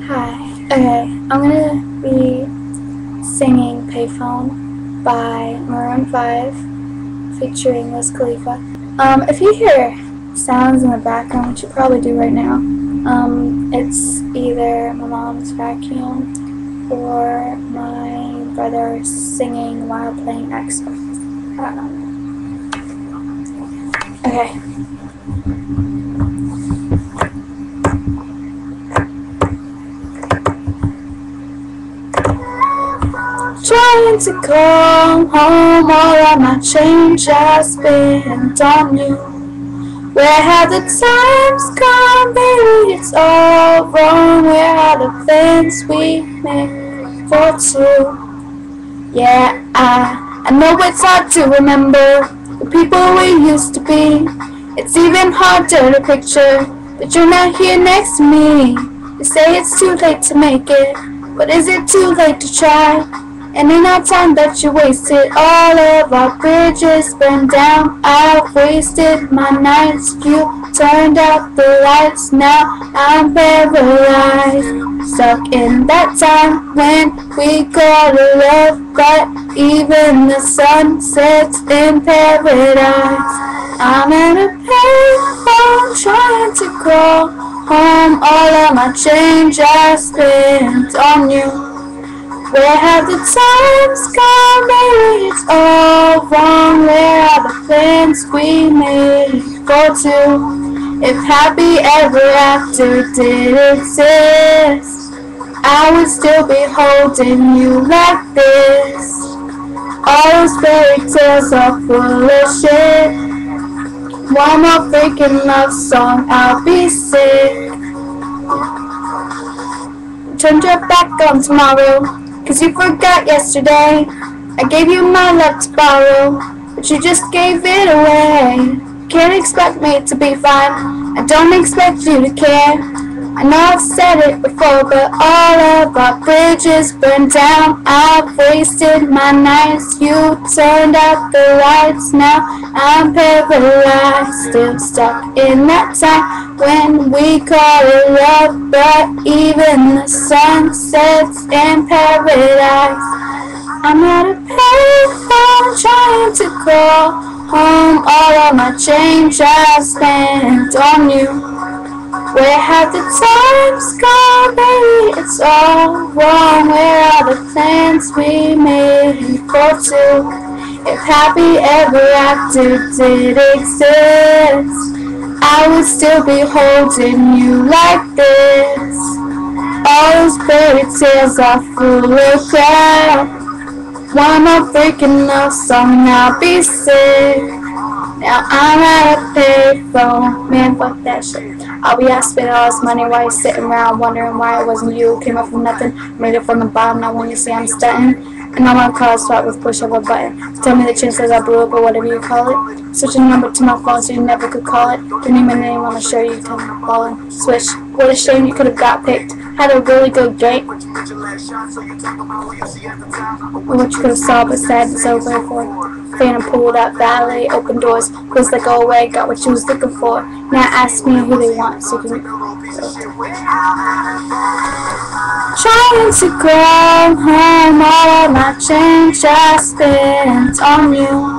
Hi. Okay, I'm gonna be singing Payphone by Maroon 5 featuring Wiz Khalifa. If you hear sounds in the background, which you probably do right now, it's either my mom's vacuum or my brother singing while playing Xbox. I don't know. Okay. Trying to come home, all of my change I spent on you. Where have the times gone, baby? It's all wrong. Where are the plans we made for two? Yeah, I know it's hard to remember the people we used to be. It's even harder to picture that you're not here next to me. They say it's too late to make it, but is it too late to try? And in our time that you wasted, all of our bridges burned down. I've wasted my nights, you turned out the lights. Now I'm paralyzed, stuck in that time when we called it love. But even the sun sets in paradise. I'm at a payphone trying to call home. All of my change I spent on you. Where have the times gone, baby? It's all wrong. Where are the plans we made for two? If happy ever after did exist, I would still be holding you like this. All those fairy tales are full of shit. One more freaking love song, I'll be sick. Turn your back on tomorrow, 'cause you forgot yesterday. I gave you my love to borrow, but you just gave it away. Can't expect me to be fine, I don't expect you to care. I know I've said it before, but all of our bridges burned down. I've wasted my nights, you turned out the lights. Now I'm paralyzed, still stuck in that time when we called it love. But even the sun sets in paradise. I'm at a payphone trying to call home. All of my change I spent on you. Where have the times gone, baby? It's all wrong. Where are the plans we made for two? If happy ever after did exist, I would still be holding you like this. All those fairy tales are full of crap. One more freaking love song, I'll be sick. Now I'm at a payphone, man, fuck that shit. I'll be out spending all this money while you're sitting around wondering why it wasn't you. Came up from nothing, made it from the bottom. Now when you see I'm stunting, and I'm on call swap with push of a button. Tell me the chances I blew up or whatever you call it. Switch a number to my phone so you never could call it. Give me my name on the show, you tell me I'm falling. Switch. What a shame you could have got picked. Had a really good game. What you could have saw, but sad it's over for. Phantom pulled out valet, open doors, was like go away, got what you was looking for. Now ask me who they want, so you can. Trying to go home, all of my change I spent on you.